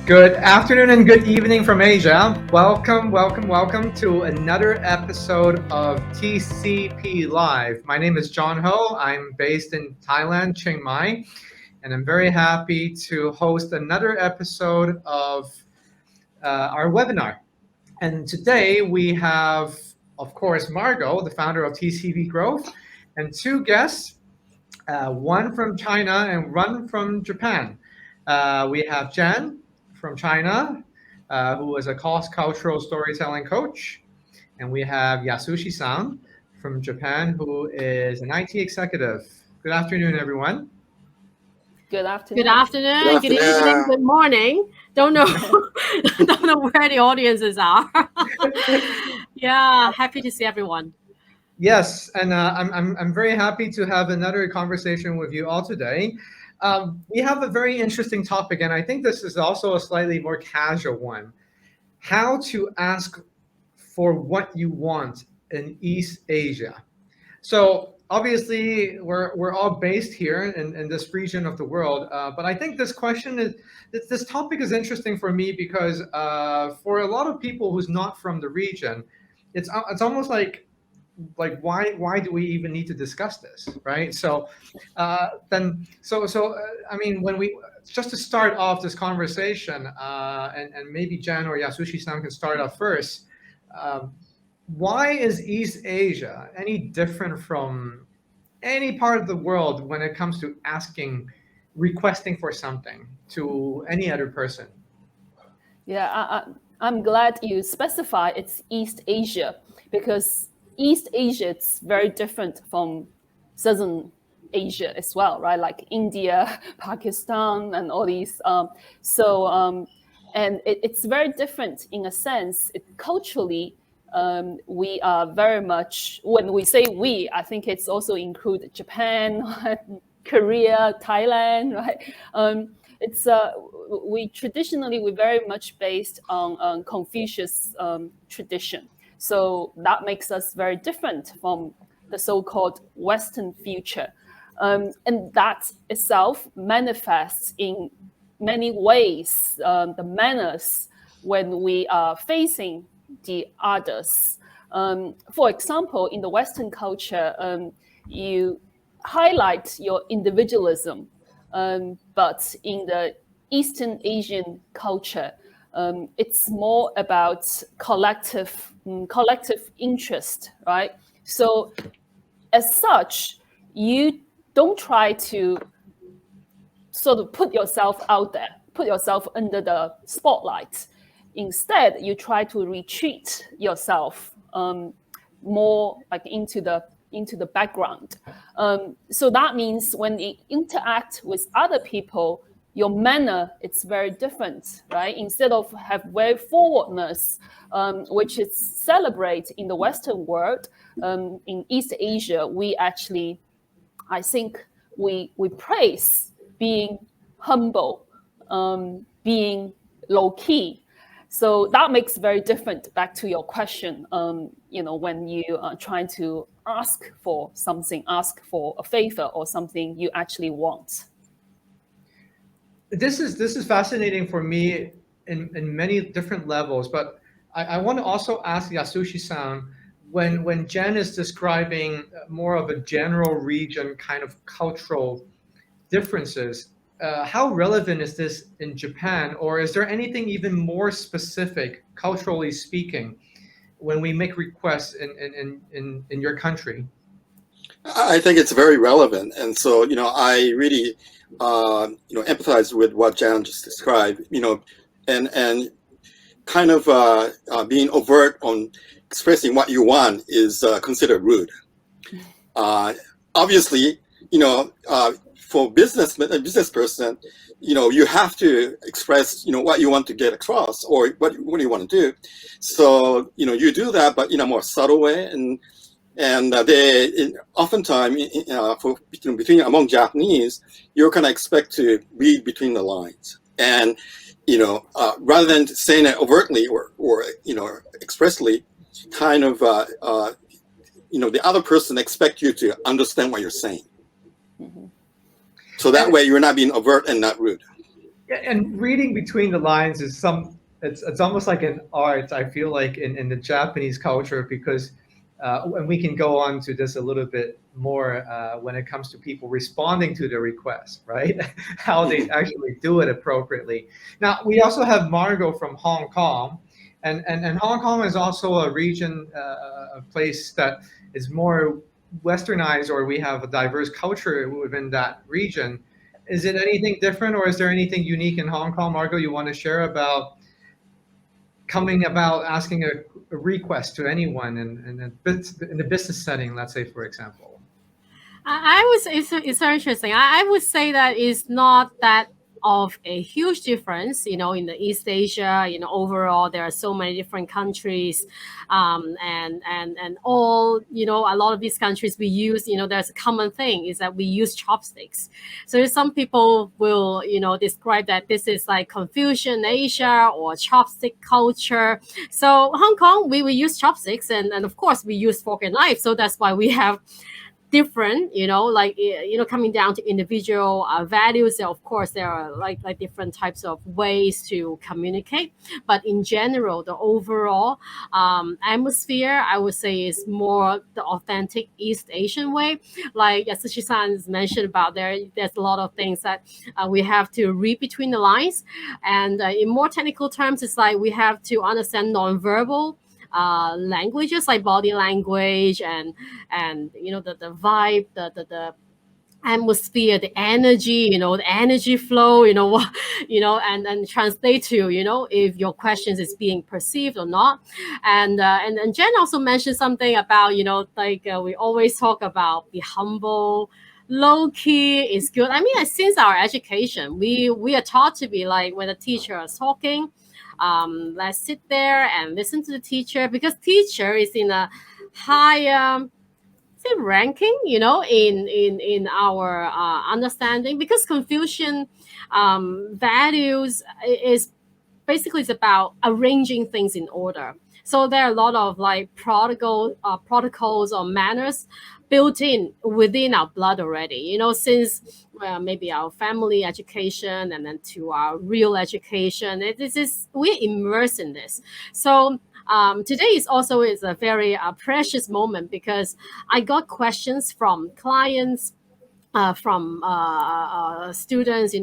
Good afternoon and good evening from Asia. Welcome to another episode of TCP Live. My name is John Ho. I'm based in Thailand, Chiang Mai, and I'm very happy to host another episode of our webinar. And today we have, of course, Margot, the founder of TCP Growth, and two guests, one from China and one from Japan. We have Jen from China, who is a cross-cultural storytelling coach. And we have Yasushi-san from Japan, who is an IT executive. Good afternoon, everyone. Good afternoon. Good afternoon, good evening, good morning. Don't know where the audiences are. Yeah, happy to see everyone. Yes, and I'm very happy to have another conversation with you all today. We have a very interesting topic, and I think this is also a slightly more casual one. How to ask for what you want in East Asia. So obviously, we're all based here in this region of the world, but I think this topic is interesting for me because for a lot of people who's not from the region, it's almost like why do we even need to discuss this, right? So I mean, when we just to start off this conversation, and maybe Jan or Yasushi-san can start off first. Why is East Asia any different from any part of the world when it comes to requesting for something to any other person? Yeah, I'm glad you specify it's East Asia, because East Asia is very different from Southern Asia as well, right? Like India, Pakistan, and all these. And it's very different in a sense. Culturally, we are very much, when we say we, I think it's also include Japan, Korea, Thailand, right? We're very much based on Confucius tradition. So that makes us very different from the so-called Western future. And that itself manifests in many ways, the manners when we are facing the others. For example, in the Western culture, you highlight your individualism, but in the Eastern Asian culture, it's more about collective interest, right? So as such, you don't try to sort of put yourself out there, put yourself under the spotlight. Instead, you try to retreat yourself more like into the background. So that means when you interact with other people, your manner, it's very different, right? Instead of have very forwardness, which is celebrate in the Western world, in East Asia, we actually, I think we praise being humble, being low key. So that makes very different. Back to your question, when you are trying to ask for something, ask for a favor or something you actually want. This is fascinating for me in many different levels, but I want to also ask Yasushi-san, when Jen is describing more of a general region kind of cultural differences, how relevant is this in Japan, or is there anything even more specific, culturally speaking, when we make requests in your country? I think it's very relevant, and so I really empathize with what Jan just described. And kind of being overt on expressing what you want is considered rude. Obviously, for a business person, you have to express, what you want to get across or what you want to do. So, you do that, but in a more subtle way. And they oftentimes, among Japanese, you're kind of expect to read between the lines. And, rather than saying it overtly or expressly, kind of, the other person expect you to understand what you're saying. Mm-hmm. So that way you're not being overt and not rude. And reading between the lines is it's almost like an art, I feel like, in the Japanese culture, because and we can go on to this a little bit more when it comes to people responding to the request, right? How they actually do it appropriately. Now, we also have Margot from Hong Kong, and Hong Kong is also a region, a place that is more westernized, or we have a diverse culture within that region. Is it anything different, or is there anything unique in Hong Kong, Margot, you want to share about coming about asking a request to anyone in the business setting, let's say, for example? I would say it's very interesting. I would say that it's not that of a huge difference, in the East Asia. Overall, there are so many different countries, and all, a lot of these countries we use, there's a common thing is that we use chopsticks. So some people will, describe that this is like Confucian Asia or chopstick culture. So Hong Kong, we use chopsticks, and of course we use fork and knife. So that's why we have different, coming down to individual values. Of course, there are like different types of ways to communicate, but in general, the overall atmosphere, I would say, is more the authentic East Asian way. Like Yasushi-san has mentioned about, there's a lot of things that we have to read between the lines, and in more technical terms, it's like we have to understand nonverbal languages, like body language and the vibe, the atmosphere, the energy, the energy flow, and translate to, if your questions is being perceived or not. And Jen also mentioned something about, we always talk about be humble. Low key is good. I mean, since our education, we are taught to be like, when a teacher is talking, let's sit there and listen to the teacher, because teacher is in a higher ranking, in our understanding, because Confucian values is basically, it's about arranging things in order. So there are a lot of like protocols or manners built in within our blood already, since maybe our family education and then to our real education. We're immersed in this. So today is a very precious moment, because I got questions from clients, from students,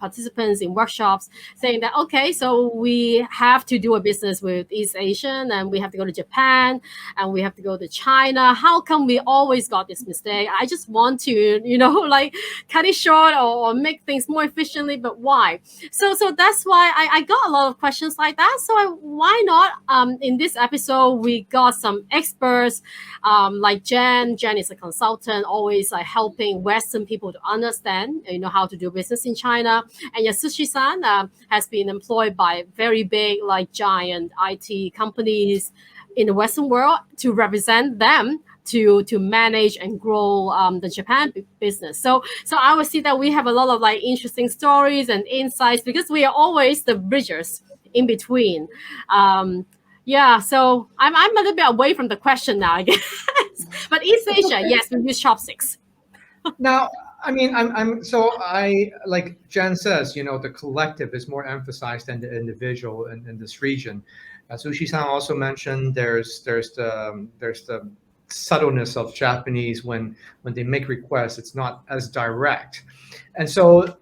participants in workshops, saying that, okay, so we have to do a business with East Asian, and we have to go to Japan, and we have to go to China. How come we always got this mistake? I just want to, like cut it short, or make things more efficiently, but why? So that's why I got a lot of questions like that. So why not, in this episode, we got some experts, like Jen. Jen is a consultant, always helping Western people to understand, how to do business in China. And Yasushi-san has been employed by very big, like giant IT companies in the Western world to represent them to manage and grow the Japan business. So I would see that we have a lot of like interesting stories and insights, because we are always the bridges in between. Yeah, so I'm a little bit away from the question now, I guess. But East Asia, yes, we use chopsticks. Now, I mean, I like Jen says, the collective is more emphasized than the individual in this region. Sushi-san also mentioned there's the subtleness of Japanese when they make requests. It's not as direct, and so,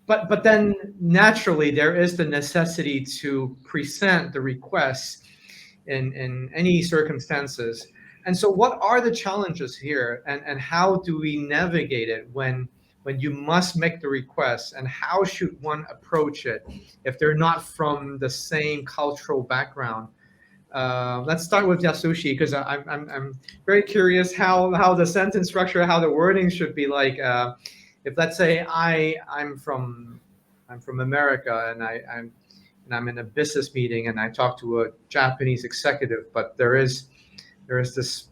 but then naturally there is the necessity to present the requests in any circumstances. And so what are the challenges here, and how do we navigate it when you must make the request, and how should one approach it if they're not from the same cultural background? Let's start with Yasushi, because I'm very curious how the sentence structure, how the wording should be like. If, let's say, I'm from America, and I'm in a business meeting, and I talk to a Japanese executive, but there is this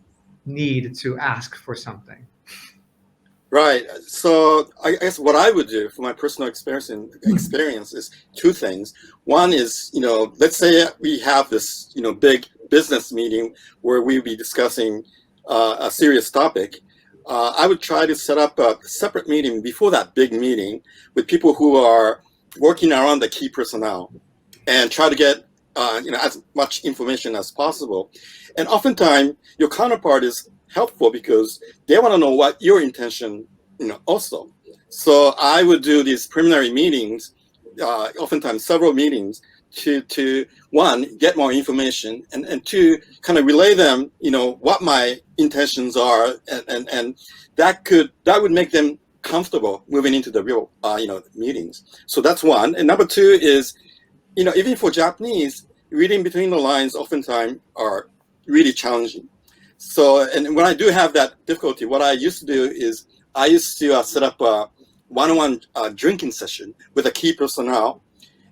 need to ask for something. Right. So I guess what I would do, from my personal experience is two things. One is, let's say we have this, big business meeting where we'll be discussing a serious topic. I would try to set up a separate meeting before that big meeting with people who are working around the key personnel and try to get as much information as possible. And oftentimes your counterpart is helpful because they want to know what your intention, also. So I would do these preliminary meetings, oftentimes several meetings, to one, get more information, and two, kind of relay them, what my intentions are, and that would make them comfortable moving into the real, meetings. So that's one. And number two is, even for Japanese, reading between the lines oftentimes are really challenging. So, and when I do have that difficulty, what I used to do is I used to set up a one-on-one drinking session with a key personnel.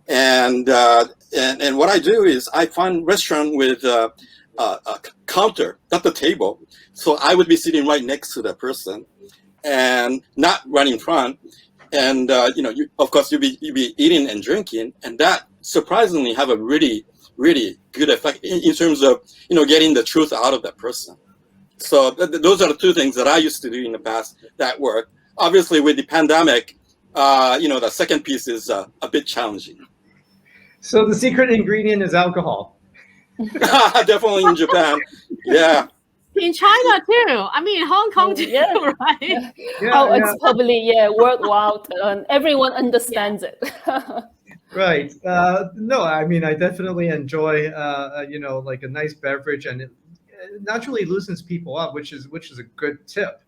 And what I do is I find restaurant with a counter, not the table. So I would be sitting right next to the person and not right in front. And, of course, you'll be eating and drinking. And that surprisingly have a really, really good effect in terms of, getting the truth out of that person. So those are the two things that I used to do in the past that work. Obviously, with the pandemic, the second piece is a bit challenging. So the secret ingredient is alcohol. Definitely in Japan. Yeah. In China too. I mean, Hong Kong too, Yeah. right? Yeah, It's probably worldwide, and everyone understands it. Right. No, I mean, I definitely enjoy, like a nice beverage, and it naturally loosens people up, which is a good tip.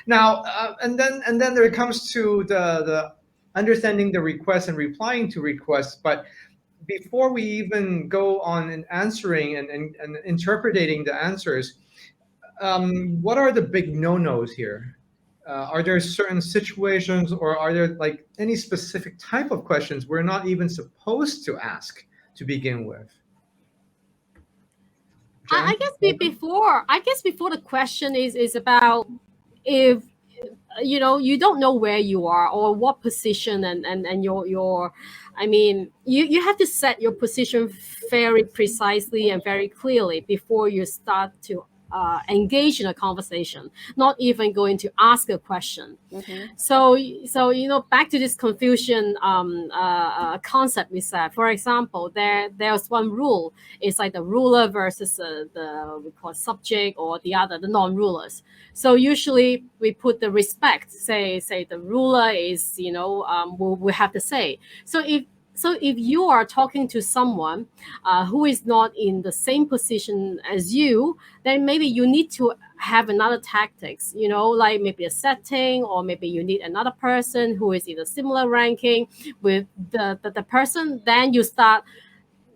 Now, and then there comes to the understanding the requests and replying to requests. But before we even go on and answering and interpreting the answers, what are the big no-nos here? Are there certain situations, or are there like any specific type of questions we're not even supposed to ask to begin with? I guess before the question is about if you don't know where you are or what position and your I mean you have to set your position very precisely and very clearly before you start to engage in a conversation, not even going to ask a question. Mm-hmm. So back to this Confucian concept we said. For example, there's one rule. It's like the ruler versus the we call subject, or the non-rulers. So usually we put the respect. Say the ruler is we have to say. So if you are talking to someone who is not in the same position as you, then maybe you need to have another tactics, like maybe a setting, or maybe you need another person who is in a similar ranking with the person. Then you start,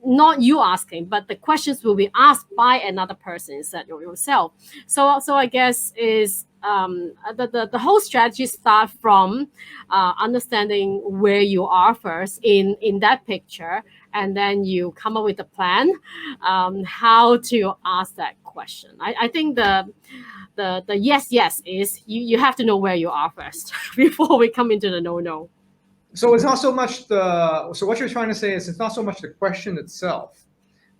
not you asking, but the questions will be asked by another person instead of yourself. So I guess is the whole strategy start from understanding where you are first in that picture, and then you come up with a plan how to ask that question. I think the yes is you have to know where you are first before we come into the no. So it's not so much so what you're trying to say is it's not so much the question itself,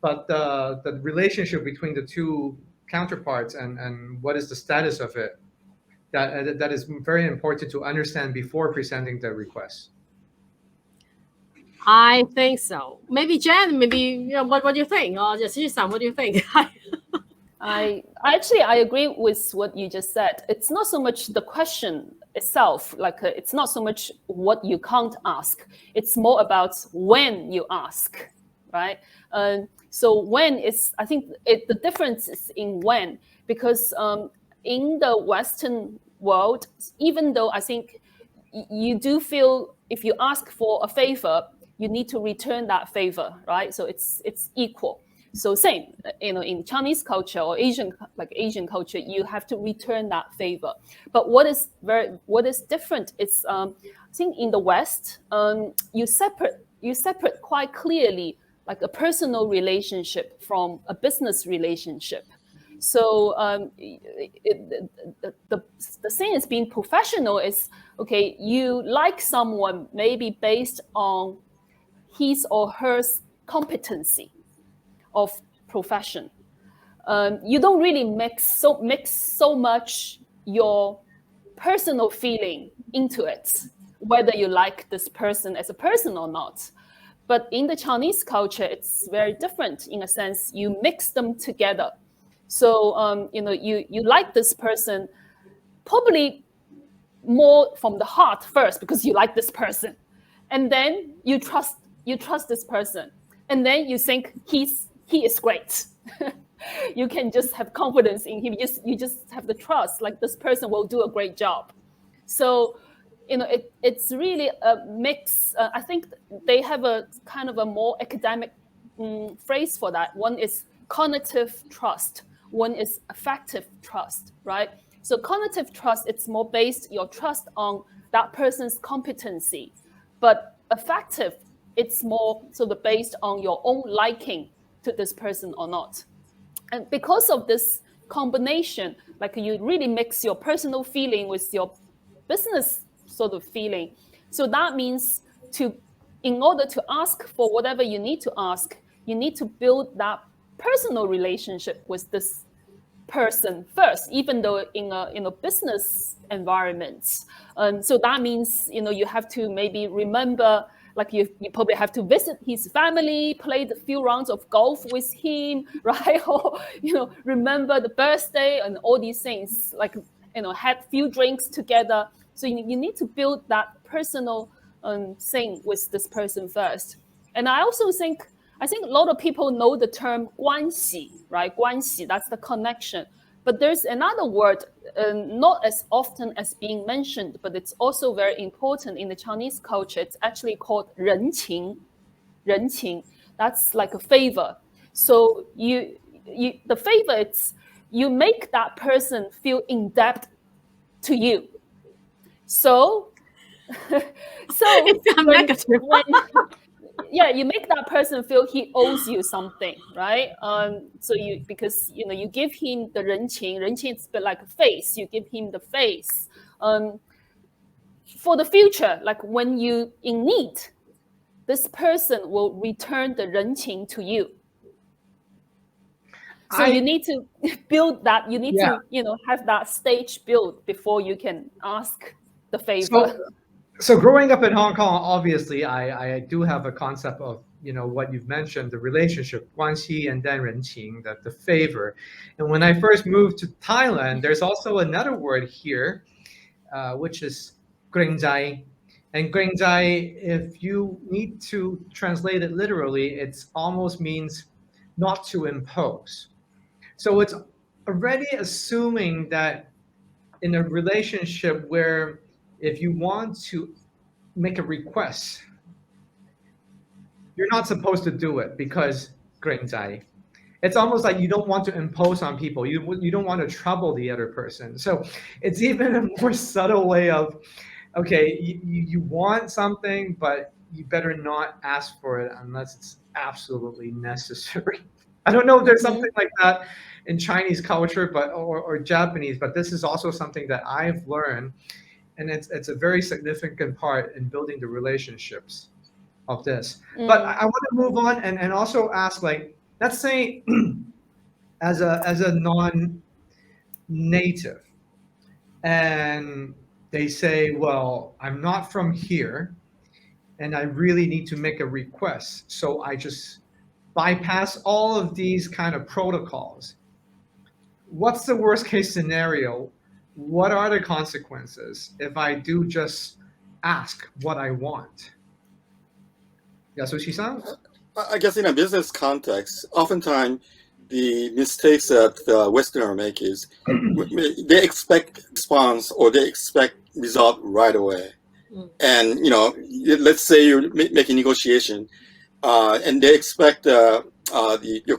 but the relationship between the two counterparts and what is the status of it. That is very important to understand before presenting the request. I think so. Maybe Jen, what do you think? Or Yasushi-san, what do you think? I agree with what you just said. It's not so much the question itself, it's not so much what you can't ask. It's more about when you ask, right? So when is, I think the difference is in when, because in the Western world, even though I think you do feel if you ask for a favor, you need to return that favor, right? So it's equal. So same, in Chinese culture or Asian culture, you have to return that favor. But what is different is, I think in the West, you separate quite clearly like a personal relationship from a business relationship. So the thing is, being professional is, okay, you like someone maybe based on his or her competency of profession. You don't really mix so much your personal feeling into it, whether you like this person as a person or not. But in the Chinese culture, it's very different in a sense. You mix them together. So you like this person probably more from the heart first because you like this person, and then you trust this person, and then you think he is great. You can just have confidence in him. You just have the trust, like this person will do a great job. So it's really a mix. I think they have a kind of a more academic phrase for that. One is cognitive trust, one is affective trust, right? So cognitive trust, it's more based your trust on that person's competency, but affective, it's more sort of based on your own liking to this person or not. And because of this combination, like you really mix your personal feeling with your business sort of feeling. So that means in order to ask for whatever you need to ask, you need to build that personal relationship with this person first, even though in a business environment. So that means you have to maybe remember, like you probably have to visit his family, play the few rounds of golf with him, right? Or remember the birthday and all these things, like had few drinks together. So you need to build that personal thing with this person first. And I also think a lot of people know the term 关系, right? 关系, that's the connection. But there's another word, not as often as being mentioned, but it's also very important in the Chinese culture. It's actually called 人情. 人情, that's like a favor. So the favor, it's you make that person feel indebted to you. So it's a negative. You make that person feel he owes you something, right? So because you give him the 人情. 人情is a bit like a face. You give him the face. For the future, like when you in need, this person will return the 人情 to you. So you need to build that. You need to have that stage built before you can ask the favor. So growing up in Hong Kong, obviously, I do have a concept of what you've mentioned, the relationship, 关系 and then 人情, the favor. And when I first moved to Thailand, there's also another word here, which is เกรงใจ. And เกรงใจ, if you need to translate it literally, it almost means not to impose. So it's already assuming that in a relationship where if you want to make a request, you're not supposed to do it because เกรงใจ. It's almost like you don't want to impose on people. You don't want to trouble the other person. So it's even a more subtle way of, okay, you want something, but you better not ask for it unless it's absolutely necessary. I don't know if there's something like that in Chinese culture, or Japanese, but this is also something that I've learned. And it's a very significant part in building the relationships of this. But I want to move on and also ask, like, let's say as a non-native, and they say, well, I'm not from here, and I really need to make a request. So I just bypass all of these kind of protocols. What's the worst case scenario? What are the consequences if I do just ask what I want? Yasushi-san? I guess in a business context, oftentimes the mistakes that Westerners make is they expect response or they expect result right away. And let's say you're making negotiation, and they expect your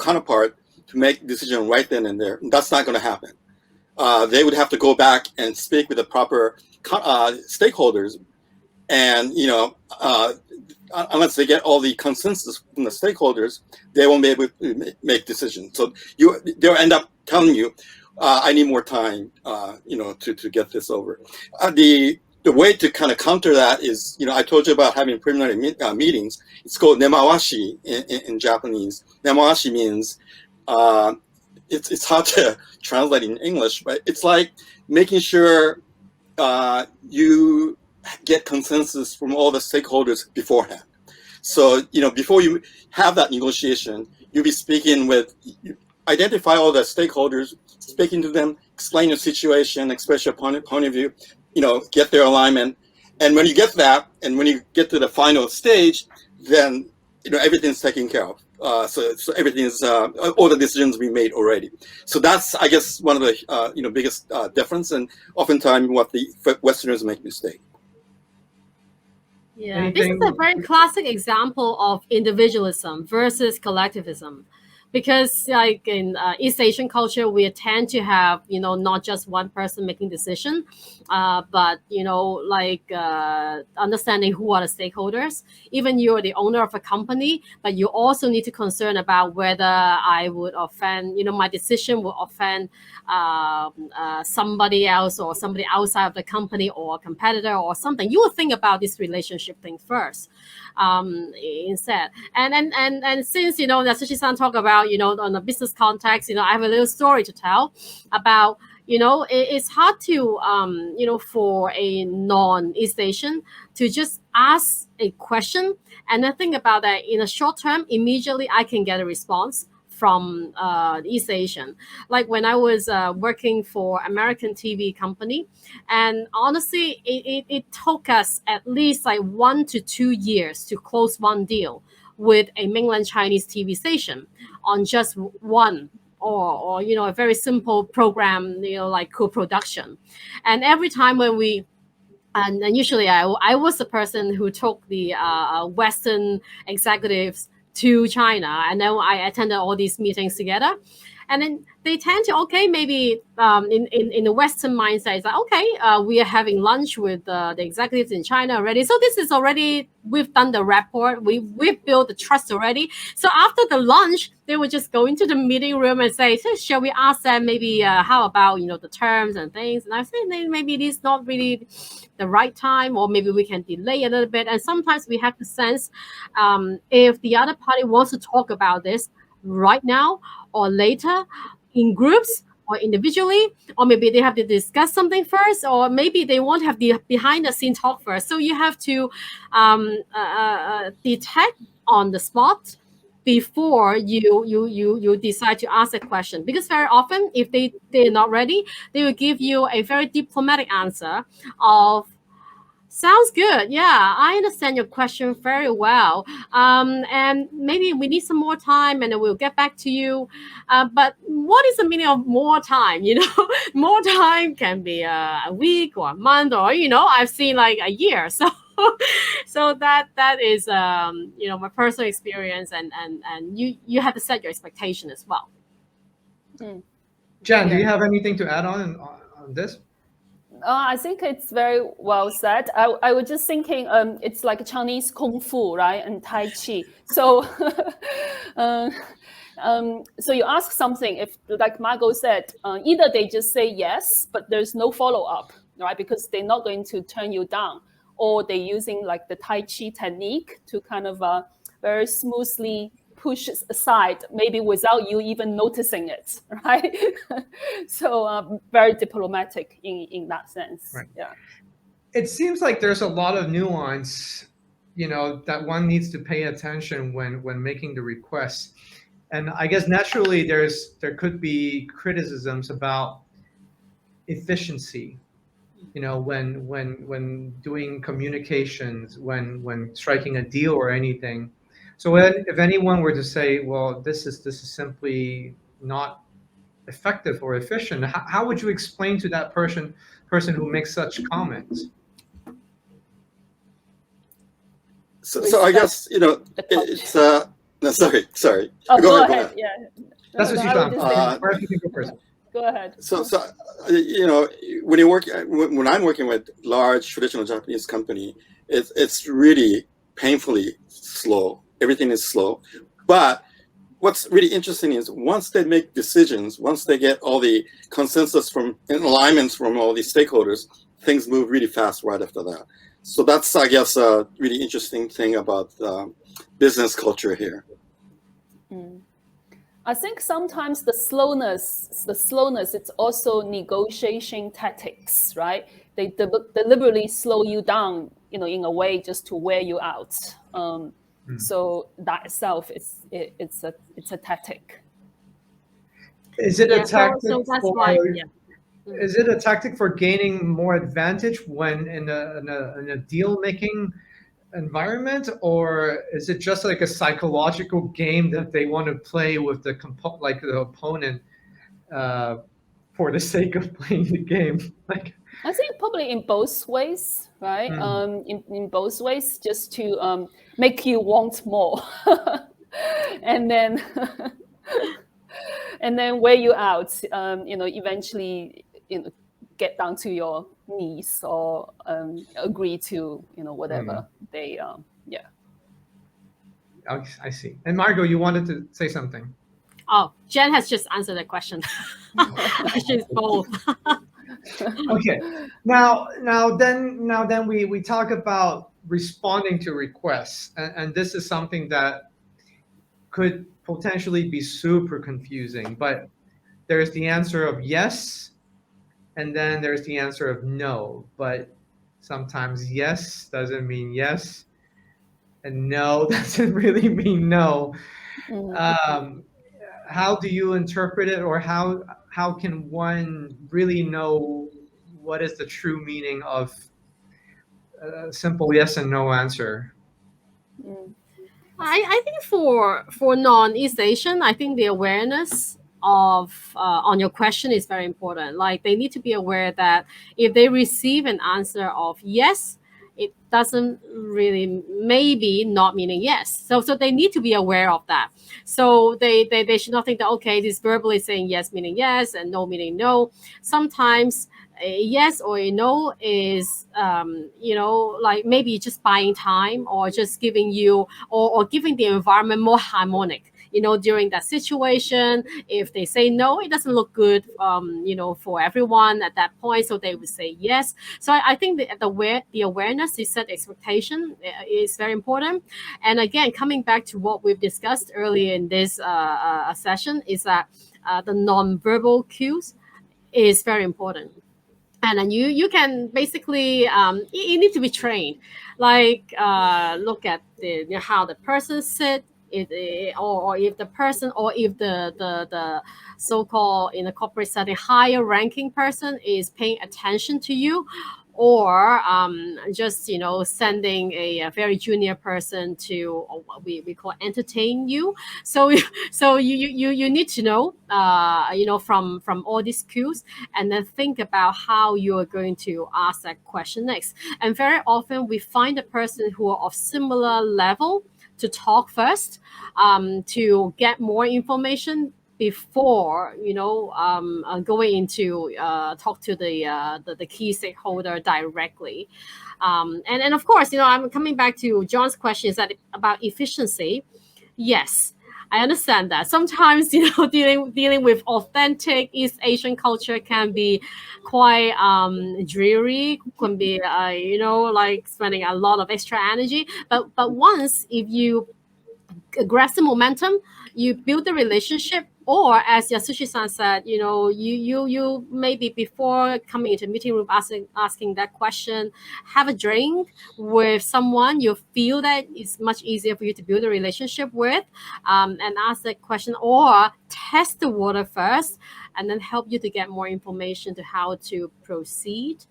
counterpart to make decision right then and there. That's not going to happen. They would have to go back and speak with the proper stakeholders, and unless they get all the consensus from the stakeholders, they won't be able to make decisions. So they'll end up telling you, "I need more time, to get this over." The way to kind of counter that is, I told you about having preliminary meetings. It's called nemawashi in Japanese. Nemawashi means it's hard to translate in English, but it's like making sure you get consensus from all the stakeholders beforehand. So, before you have that negotiation, you'll be identify all the stakeholders, speaking to them, explain your situation, express your point of view, get their alignment. And when you get that, and when you get to the final stage, then, everything's taken care of. So everything is, all the decisions we made already. So that's, I guess, one of the, biggest difference, and oftentimes what the Westerners make mistake. Yeah, this is a very classic example of individualism versus collectivism, because like in East Asian culture, we tend to have, not just one person making decision, but, understanding who are the stakeholders. Even you're the owner of a company, but you also need to concern about whether I would offend, my decision will offend somebody else or somebody outside of the company or a competitor or something. You will think about this relationship thing first instead. And since, Yasushi-san talked about, on a business context, I have a little story to tell about, it's hard to, for a non-East Asian to just ask a question and then think about that in a short term, immediately I can get a response from East Asian. Like when I was working for American TV company, and honestly, it took us at least like 1 to 2 years to close one deal with a mainland Chinese TV station on just one or a very simple program, like co-production. And every time when we and usually I was the person who took the Western executives to China, and then I attended all these meetings together. And then they tend to, maybe in the Western mindset, it's like, we are having lunch with the executives in China already. So this is already, we've done the rapport, we've built the trust already. So after the lunch, they would just go into the meeting room and say, so shall we ask them maybe how about, the terms and things? And I say, maybe it is not really the right time, or maybe we can delay a little bit. And sometimes we have to sense if the other party wants to talk about this right now or later in groups or individually, or maybe they have to discuss something first, or maybe they won't have the behind the scene talk first. So you have to detect on the spot before you decide to ask a question, because very often if they're not ready, they will give you a very diplomatic answer of, sounds good. Yeah, I understand your question very well. And maybe we need some more time and then we'll get back to you. But what is the meaning of more time? More time can be a week or a month, or, I've seen like a year. So that is, my personal experience, and you have to set your expectation as well. Jan, do you have anything to add on this? I think it's very well said. I was just thinking, it's like Chinese Kung Fu, right, and Tai Chi. So, so you ask something, if like Margot said, either they just say yes, but there's no follow up, right, because they're not going to turn you down, or they're using like the Tai Chi technique to kind of very smoothly push aside, maybe without you even noticing it, right? So very diplomatic in that sense. Right. Yeah. It seems like there's a lot of nuance, that one needs to pay attention when making the requests. And I guess naturally there could be criticisms about efficiency, when doing communications, when striking a deal or anything. So if anyone were to say, well, this is simply not effective or efficient, how would you explain to that person who makes such comments? So I guess, it's no, sorry. Oh, go ahead. Yeah. That's what you found. Go ahead. So when I'm working with large traditional Japanese company, it's really painfully slow. Everything is slow. But what's really interesting is once they make decisions, once they get all the consensus and alignments from all these stakeholders, things move really fast right after that. So that's, I guess, a really interesting thing about business culture here. I think sometimes the slowness, it's also negotiation tactics, right? They deliberately slow you down, in a way just to wear you out. So that itself it's a tactic. Is it a Yeah, so tactic that's for? why, yeah. Is it a tactic for gaining more advantage when in a deal making environment, or is it just like a psychological game that they want to play with the the opponent for the sake of playing the game? Like, I think probably in both ways, right? Hmm. In both ways, just to make you want more, and then and then wear you out. Eventually, get down to your knees or agree to whatever they yeah. I see. And Margot, you wanted to say something. Oh, Jen has just answered the question. She's both. Okay. Now then we talk about responding to requests, and this is something that could potentially be super confusing, but there's the answer of yes, and then there's the answer of no. But sometimes yes doesn't mean yes, and no doesn't really mean no. Um, how do you interpret it, or how can one really know what is the true meaning of a simple yes and no answer? I think for non-East Asian, I think the awareness of on your question is very important. Like they need to be aware that if they receive an answer of yes, it doesn't really maybe not meaning yes. So they need to be aware of that. So they should not think that okay, this verbally saying yes meaning yes and no meaning no. Sometimes a yes or a no is like maybe just buying time or just giving you or giving the environment more harmonic during that situation. If they say no, it doesn't look good for everyone at that point, so they would say yes. So I think the awareness to set expectation is very important. And again, coming back to what we've discussed earlier in this session is that the non-verbal cues is very important. And then you can basically you need to be trained, like look at how the person sit or if the person or if the so-called in a corporate setting higher ranking person is paying attention to you, or just sending a very junior person to what we call entertain you. So so you need to know from all these cues, and then think about how you are going to ask that question next. And very often we find a person who are of similar level to talk first, to get more information before going into talk to the key stakeholder directly. And of course, I'm coming back to John's question, is that about efficiency. Yes, I understand that sometimes dealing with authentic East Asian culture can be quite dreary, can be like spending a lot of extra energy. But once if you grasp the momentum, you build the relationship, or as Yasushi-san said, you maybe before coming into meeting room asking that question, have a drink with someone you feel that it's much easier for you to build a relationship with, and ask that question, or test the water first and then help you to get more information to how to proceed.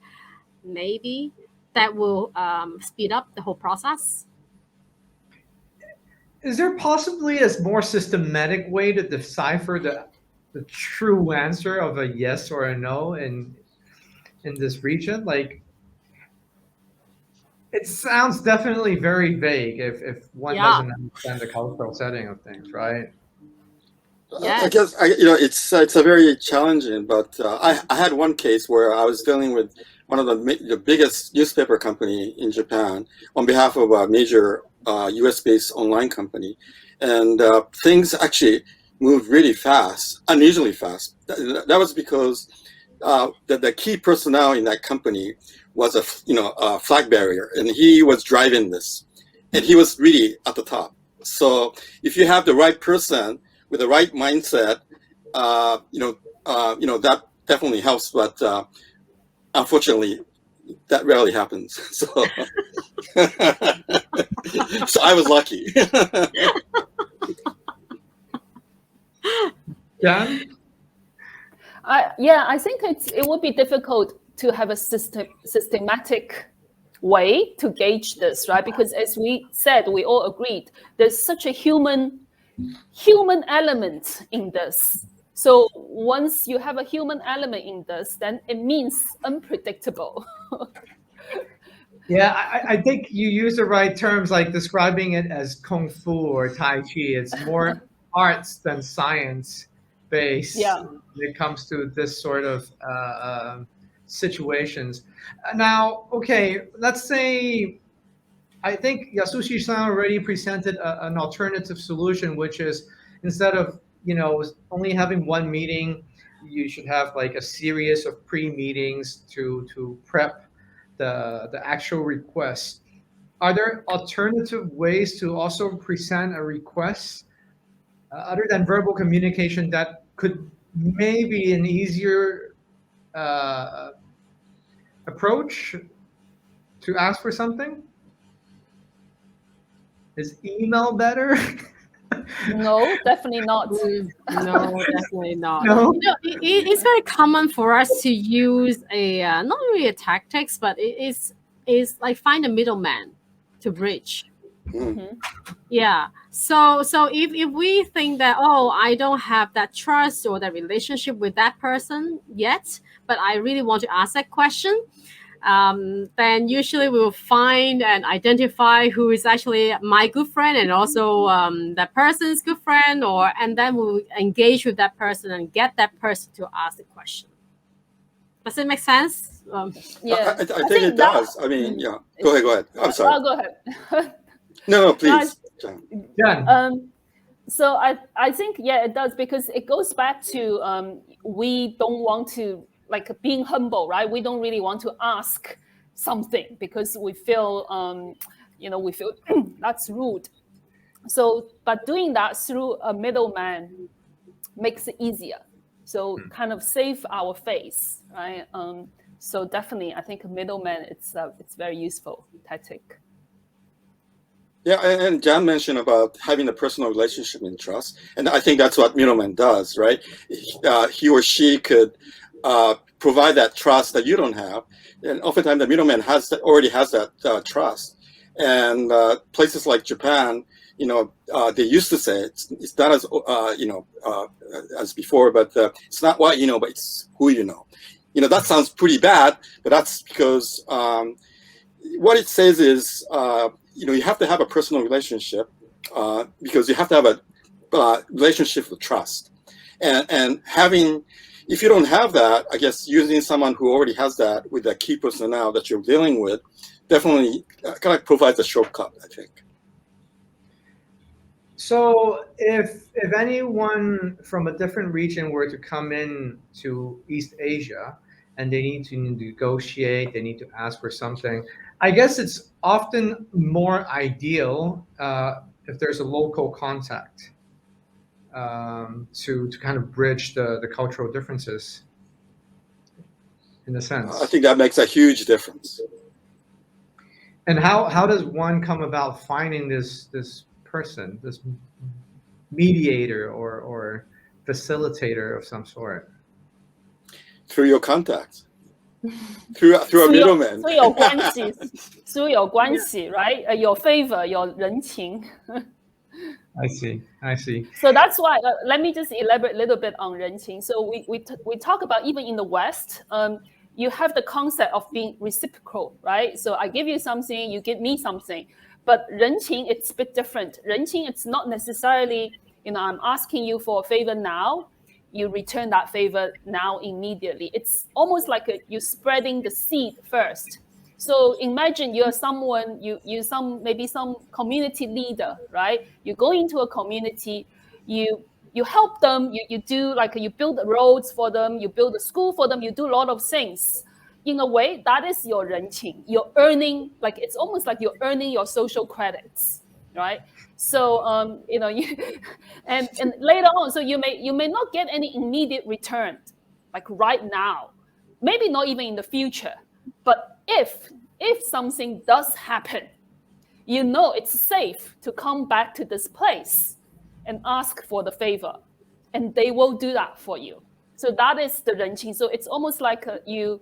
Maybe that will speed up the whole process. Is there possibly a more systematic way to decipher the true answer of a yes or a no in this region? Like, it sounds definitely very vague if one Yeah. doesn't understand the cultural setting of things, right? Yes. I guess it's a very challenging. But I had one case where I was dealing with one of the biggest newspaper company in Japan on behalf of a major U.S.-based online company, and things actually moved really fast, unusually fast. That was because the key personnel in that company was a flag bearer, and he was driving this, and he was really at the top. So if you have the right person with the right mindset, that definitely helps. But unfortunately, that rarely happens. So, so I was lucky. Jan? I think it would be difficult to have a systematic way to gauge this, right? Because as we said, we all agreed, there's such a human element in this. So once you have a human element in this, then it means unpredictable. Yeah, I think you use the right terms, like describing it as kung fu or tai chi. It's more arts than science based when it comes to this sort of situations. Now, okay, let's say I think Yasushi-san already presented an alternative solution, which is instead of only having one meeting, you should have like a series of pre-meetings to prep the actual request. Are there alternative ways to also present a request other than verbal communication that could maybe an easier approach to ask for something? Is email better? No, definitely not. No, definitely not. No? It's very common for us to use a not really a tactics, but it's like find a middleman to bridge. Mm-hmm. Yeah. So if we think that, oh, I don't have that trust or that relationship with that person yet, but I really want to ask that question, then usually we will find and identify who is actually my good friend and also that person's good friend, and then we'll engage with that person and get that person to ask the question. Does it make sense? Yeah, I think it does. I mean, yeah. Go ahead. I'm sorry. Go ahead. No, please. Yeah. So I think, yeah, it does, because it goes back to we don't want to, like, being humble, right? We don't really want to ask something because we feel, we feel that's rude. So, but doing that through a middleman makes it easier. So kind of save our face, right? So definitely, I think a middleman, it's very useful tactic. Yeah, and Jan mentioned about having a personal relationship and trust, and I think that's what middleman does, right? He or she could provide that trust that you don't have, and oftentimes the middleman already has that trust. And places like Japan, they used to say it's not as as before, but it's not what you know, but it's who you know. That sounds pretty bad, but that's because what it says is you have to have a personal relationship because you have to have a relationship with trust, and having. If you don't have that, I guess using someone who already has that with that key personnel that you're dealing with definitely kind of provides a shortcut, I think. So if anyone from a different region were to come in to East Asia and they need to negotiate, they need to ask for something, I guess it's often more ideal if there's a local contact to kind of bridge the cultural differences in a sense. I think that makes a huge difference. And how does one come about finding this person, this mediator or facilitator of some sort? Through your contacts. Through a middleman. 所以有关系，所以有关系 right? 有 favor, 有人情。I see. So that's why, let me just elaborate a little bit on 人情. So we talk about, even in the West, you have the concept of being reciprocal, right? So I give you something, you give me something. But 人情, it's a bit different. 人情, it's not necessarily, I'm asking you for a favor now, you return that favor now immediately. It's almost like you're spreading the seed first. So imagine you're someone, maybe some community leader, right? You go into a community, you help them, you do, like, you build roads for them, you build a school for them, you do a lot of things. In a way, that is your 人情. You're earning, like, it's almost like you're earning your social credits. right? So and later on, so you may not get any immediate return, like right now, maybe not even in the future. But if something does happen, it's safe to come back to this place and ask for the favor, and they will do that for you. So that is the renqing. So it's almost like you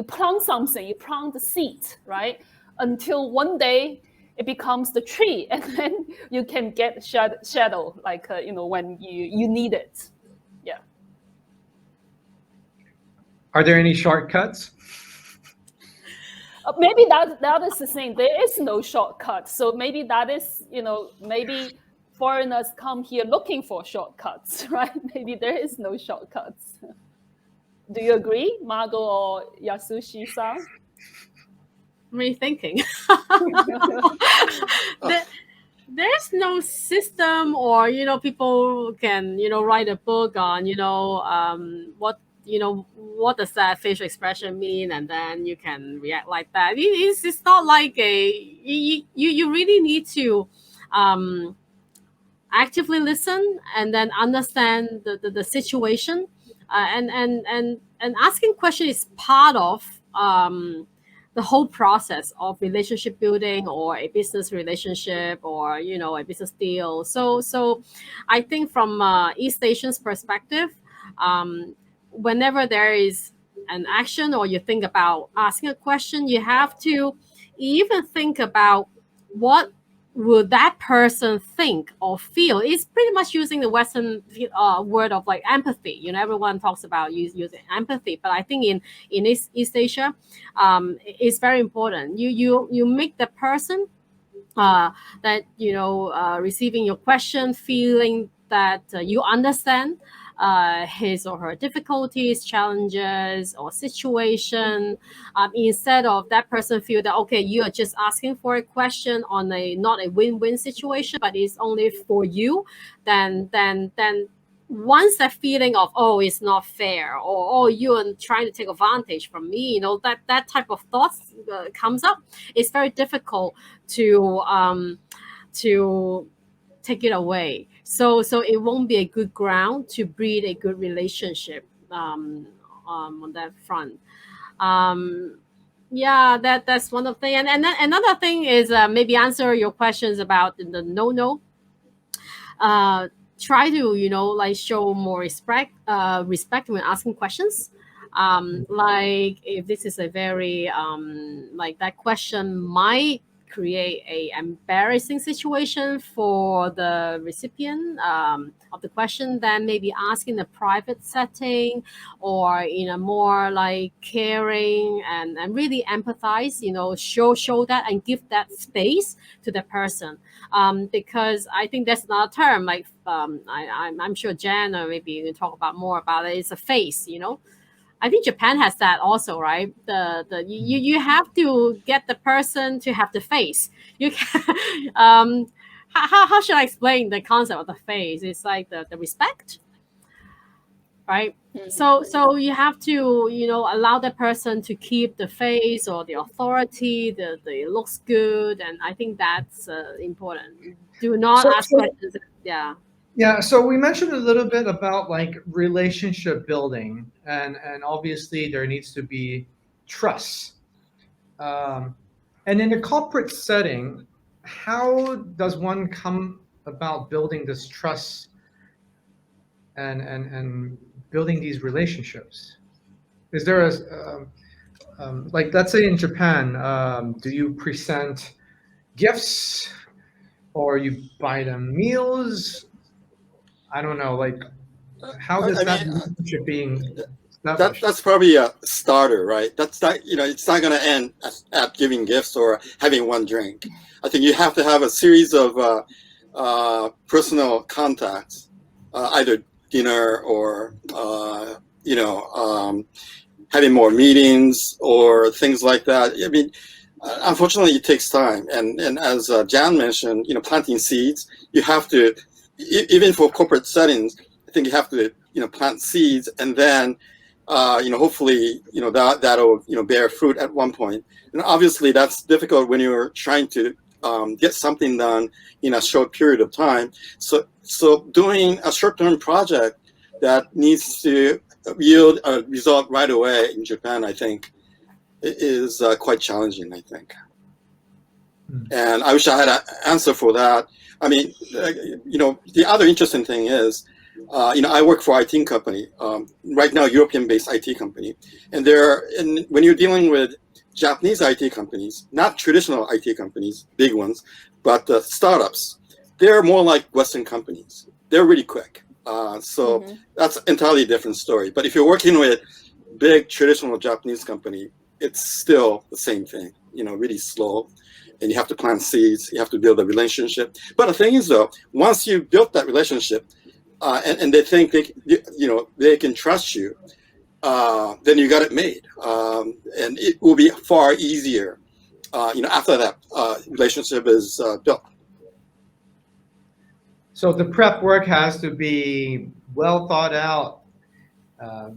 plant something, you plant the seed, right? Until one day it becomes the tree, and then you can get shadow, like when you need it. Yeah. Are there any shortcuts? Maybe that is the thing. There is no shortcut. So maybe that is, maybe foreigners come here looking for shortcuts, right? Maybe there is no shortcuts. Do you agree, Margot or Yasushi-san? Rethinking. There's no system, or people can write a book on what does that facial expression mean, and then you can react like that. It's not like you really need to actively listen and then understand the situation, and asking questions is part of the whole process of relationship building, or a business relationship, or a business deal. So I think from East Asian's perspective, whenever there is an action, or you think about asking a question, you have to even think about what would that person think or feel. It's pretty much using the Western word of like empathy. Everyone talks about using empathy, but I think in East Asia, it's very important. You make the person that receiving your question feeling that you understand his or her difficulties, challenges, or situation, instead of that person feel that, okay, you are just asking for a question on not a win-win situation, but it's only for you. Then once that feeling of, oh, it's not fair, or oh, you're trying to take advantage from me, that type of thoughts comes up, it's very difficult to take it away. So it won't be a good ground to breed a good relationship on that front. Yeah, that's one of the things. And then another thing is maybe answer your questions about the no. Try to show more respect when asking questions. Like if this is a very like that question might create a embarrassing situation for the recipient of the question, then maybe ask in a private setting, or in a more like caring and really empathize, show that and give that space to the person, because I think that's another term, like I'm sure Jan, or maybe you can talk about more about it, it's a face. I think Japan has that also, right? You have to get the person to have the face. You can, how should I explain the concept of the face? It's like the respect, right? Mm-hmm. So you have to allow the person to keep the face or the authority. The it looks good, and I think that's important. Do not ask questions. Yeah. Yeah, so we mentioned a little bit about like relationship building, and obviously there needs to be trust. And in a corporate setting, how does one come about building this trust and building these relationships? Is there like, let's say in Japan, do you present gifts, or you buy them meals? I don't know, like, how does that relationship being established? That's probably a starter, right? That's not, it's not going to end at giving gifts or having one drink. I think you have to have a series of personal contacts, either dinner or having more meetings or things like that. I mean, unfortunately, it takes time, and as Jan mentioned, planting seeds. You have to, even for corporate settings, I think you have to plant seeds, and then hopefully that'll bear fruit at one point. And obviously, that's difficult when you're trying to get something done in a short period of time. So doing a short-term project that needs to yield a result right away in Japan, I think, is quite challenging, I think. And I wish I had an answer for that. I mean, the other interesting thing is, I work for an IT company, right now, European-based IT company. And when you're dealing with Japanese IT companies, not traditional IT companies, big ones, but startups, they're more like Western companies. They're really quick. So that's an entirely different story. But if you're working with big traditional Japanese company, it's still the same thing, really slow. And you have to plant seeds, you have to build a relationship. But the thing is, though, once you built that relationship, and they think they can trust you, then you got it made, and it will be far easier, after that relationship is built. So the prep work has to be well thought out,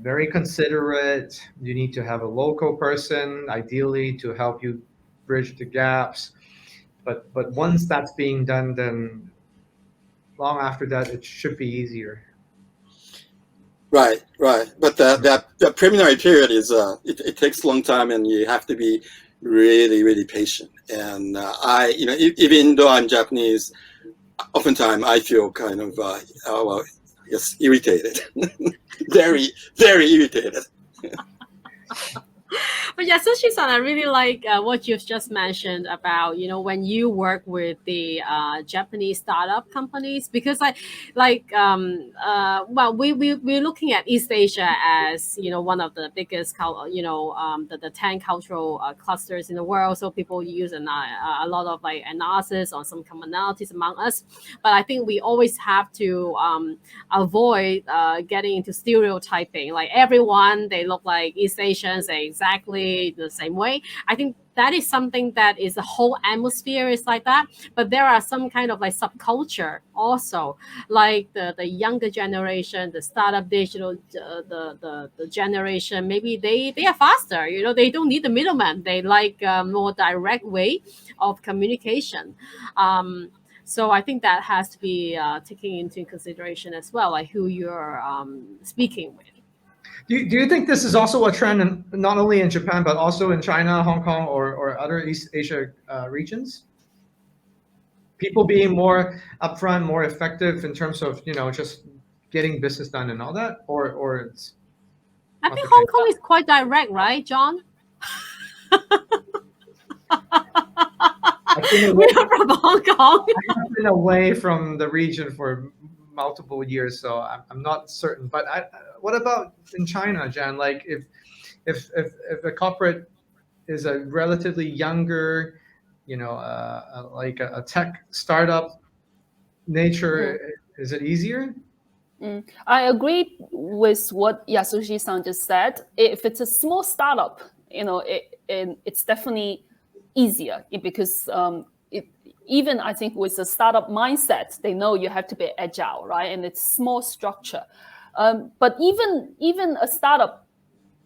very considerate. You need to have a local person, ideally, to help you bridge the gaps. But once that's being done, then long after that, it should be easier. Right. But that preliminary period is it takes a long time, and you have to be really, really patient. And even though I'm Japanese, oftentimes I feel kind of irritated, very, very irritated. But Yasushi-san, I really like what you've just mentioned about, when you work with the Japanese startup companies, because we're looking at East Asia as, one of the biggest, the 10 cultural clusters in the world. So people use a lot of analysis on some commonalities among us. But I think we always have to avoid getting into stereotyping. Like everyone, they look like East Asians, they exactly the same way. I think that is something that is the whole atmosphere is like that. But there are some kind of subculture also, like the younger generation, the startup digital, the generation. Maybe they are faster. They don't need the middleman. They like a more direct way of communication. So I think that has to be taken into consideration as well, like who you're speaking with. Do you think this is also a trend not only in Japan, but also in China, Hong Kong, or other East Asia regions? People being more upfront, more effective in terms of, just getting business done and all that? Or it's... I think Hong Kong is quite direct, right, John? We are from Hong Kong. I've been away from the region for multiple years, so I'm not certain. But what about in China, Jan? Like if a corporate is a relatively younger, like a tech startup nature, is it easier? I agree with what Yasushi-san just said. If it's a small startup, it's definitely easier because even I think with the startup mindset, they know you have to be agile, right? And it's small structure. But even a startup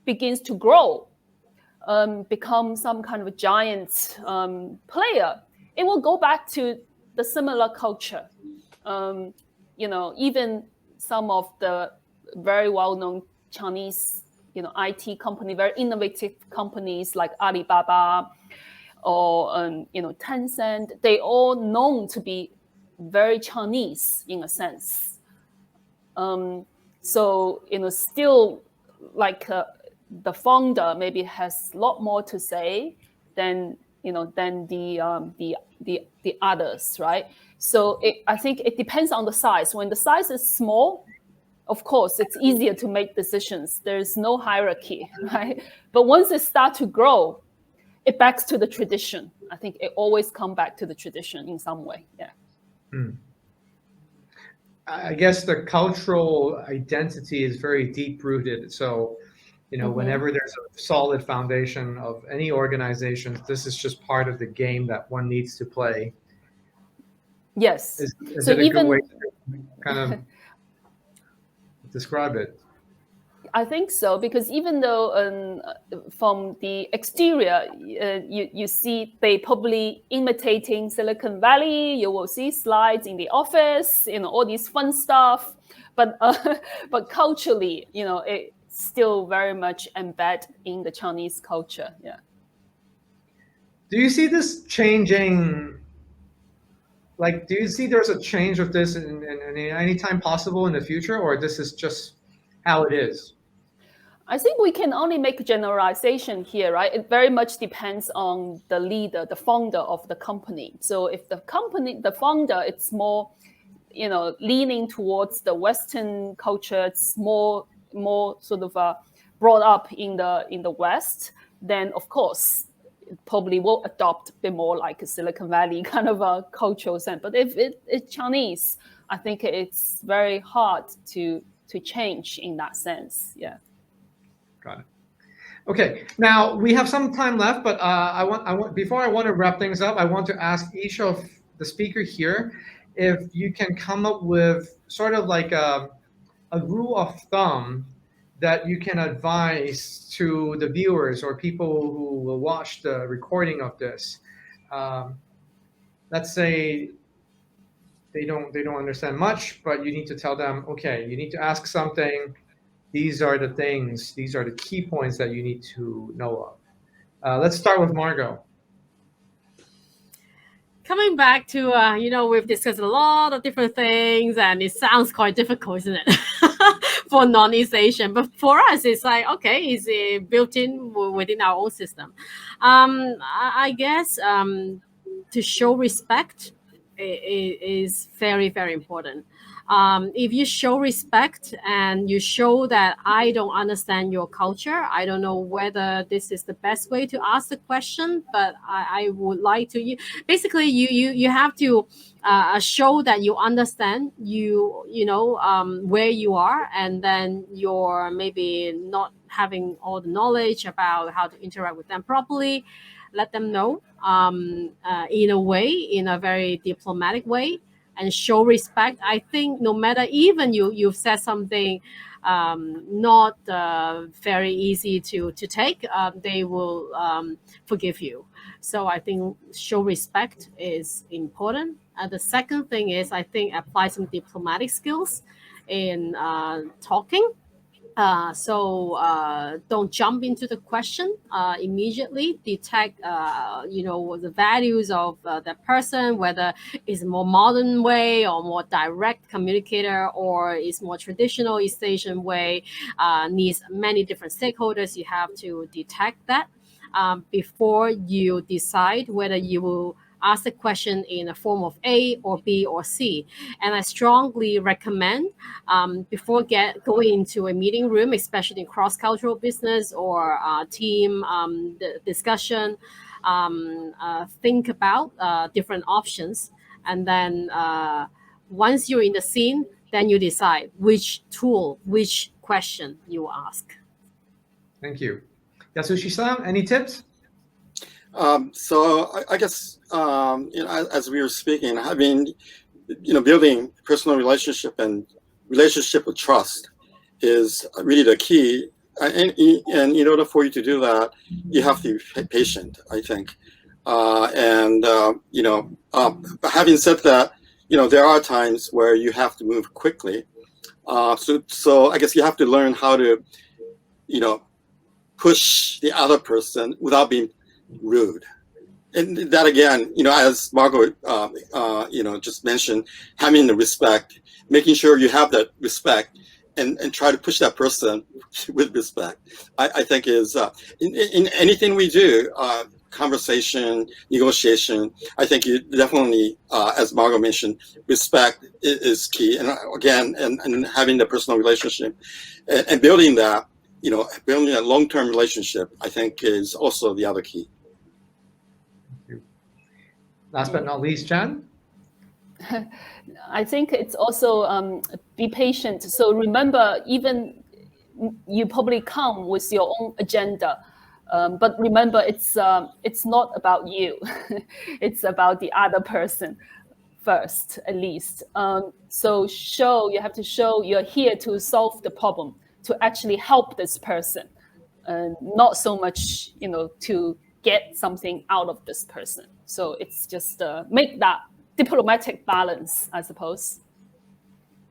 begins to grow, become some kind of a giant player, it will go back to the similar culture. Even some of the very well-known Chinese, IT company, very innovative companies like Alibaba or Tencent, they all known to be very Chinese in a sense. So still like the founder maybe has a lot more to say than the others, right? So I think it depends on the size. When the size is small, of course, it's easier to make decisions. There's no hierarchy, right? But once it starts to grow, it backs to the tradition. I think it always comes back to the tradition in some way. Yeah. I guess the cultural identity is very deep rooted. So, whenever there's a solid foundation of any organization, this is just part of the game that one needs to play. Yes. Is so it a even good way to kind of describe it? I think so, because even though from the exterior, you see they probably imitating Silicon Valley. You will see slides in the office, all these fun stuff. But but culturally, it's still very much embedded in the Chinese culture. Yeah. Do you see this changing? Like, do you see there's a change of this in any time possible in the future, or this is just how it is? I think we can only make a generalization here, right? It very much depends on the leader, the founder of the company. So if the founder, it's more, leaning towards the Western culture, it's more sort of brought up in the West, then of course it probably will adopt a bit more like a Silicon Valley kind of a cultural sense. But if it's Chinese, I think it's very hard to change in that sense. Yeah. Got it. Okay, now we have some time left, but I want before I want to wrap things up, I want to ask each of the speaker here if you can come up with sort of like a rule of thumb that you can advise to the viewers or people who will watch the recording of this. Let's say they don't understand much, but you need to tell them, okay, you need to ask something. These are the things, these are the key points that you need to know of. Let's start with Margot. Coming back to, we've discussed a lot of different things, and it sounds quite difficult, isn't it? For non-East Asian, but for us, it's like, okay, it's built in within our own system. I guess to show respect is very, very important. If you show respect and you show that I don't understand your culture, I don't know whether this is the best way to ask the question, but I would like to. Basically, you have to show that you understand where you are, and then you're maybe not having all the knowledge about how to interact with them properly. Let them know in a very diplomatic way, and show respect. I think no matter, even you've said something not very easy to take, they will forgive you. So I think show respect is important. The second thing is, I think, apply some diplomatic skills in talking. Don't jump into the question immediately. Detect, the values of that person, whether it's a more modern way or more direct communicator, or is more traditional East Asian way, needs many different stakeholders. You have to detect that before you decide whether you will ask the question in a form of A or B or C. And I strongly recommend before going into a meeting room, especially in cross-cultural business or team discussion, think about different options. And then once you're in the scene, then you decide which question you ask. Thank you. Yasushi-san, any tips? So I guess, as we were speaking, having, building personal relationship and relationship with trust is really the key. And in order for you to do that, you have to be patient, I think. But having said that, there are times where you have to move quickly. So I guess you have to learn how to, push the other person without being rude. And that, again, as Margot, just mentioned, having the respect, making sure you have that respect, and try to push that person with respect, I think is in anything we do, conversation, negotiation. I think you definitely, as Margot mentioned, respect is key. And again, and having the personal relationship and building that, building a long-term relationship, I think is also the other key. Last but not least, Jan? I think it's also be patient. So remember, even you probably come with your own agenda, but remember, it's not about you. It's about the other person first, at least. So you have to show you're here to solve the problem, to actually help this person, and not so much, to get something out of this person. So it's just make that diplomatic balance, I suppose.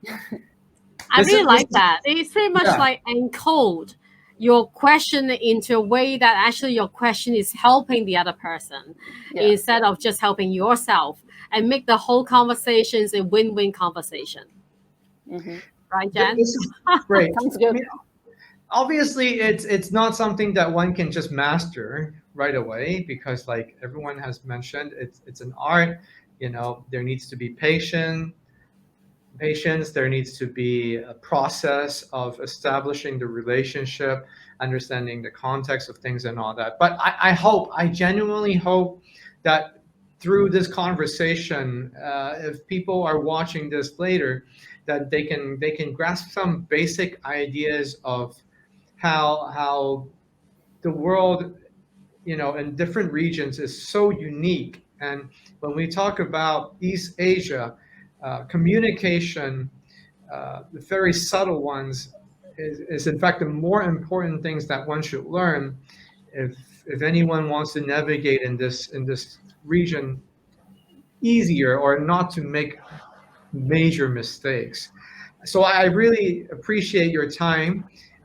I really like that. It's pretty much like encode your question into a way that actually your question is helping the other person instead of just helping yourself, and make the whole conversations a win-win conversation. Mm-hmm. Right, Jen? This is great. Sounds good. I mean, obviously, it's not something that one can just master right away, because like everyone has mentioned, it's an art. There needs to be patience. There needs to be a process of establishing the relationship, understanding the context of things and all that. But I genuinely hope that through this conversation, if people are watching this later, that they can grasp some basic ideas of how the world, in different regions is so unique. And when we talk about East Asia, communication, the very subtle ones, is in fact the more important things that one should learn if anyone wants to navigate in this region easier, or not to make major mistakes. So I really appreciate your time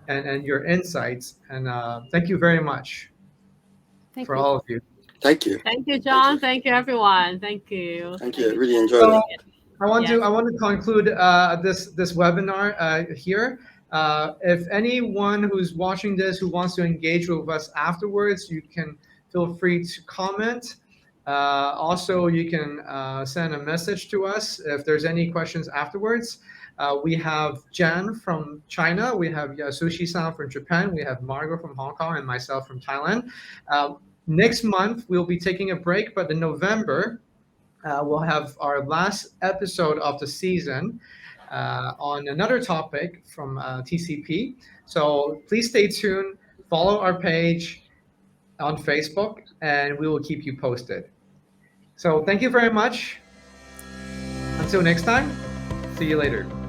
and your insights, and thank you very much for all of you. Thank you. Thank you, John. Thank you, everyone. Thank you. Thank you. Really enjoyed it. I want to conclude this webinar here. If anyone who's watching this who wants to engage with us afterwards, you can feel free to comment. Also, you can send a message to us if there's any questions afterwards. We have Jen from China, we have Yasushi-san from Japan, we have Margot from Hong Kong, and myself from Thailand. Next month, we'll be taking a break, but in November, we'll have our last episode of the season on another topic from TCP. So please stay tuned, follow our page on Facebook, and we will keep you posted. So thank you very much. Until next time, see you later.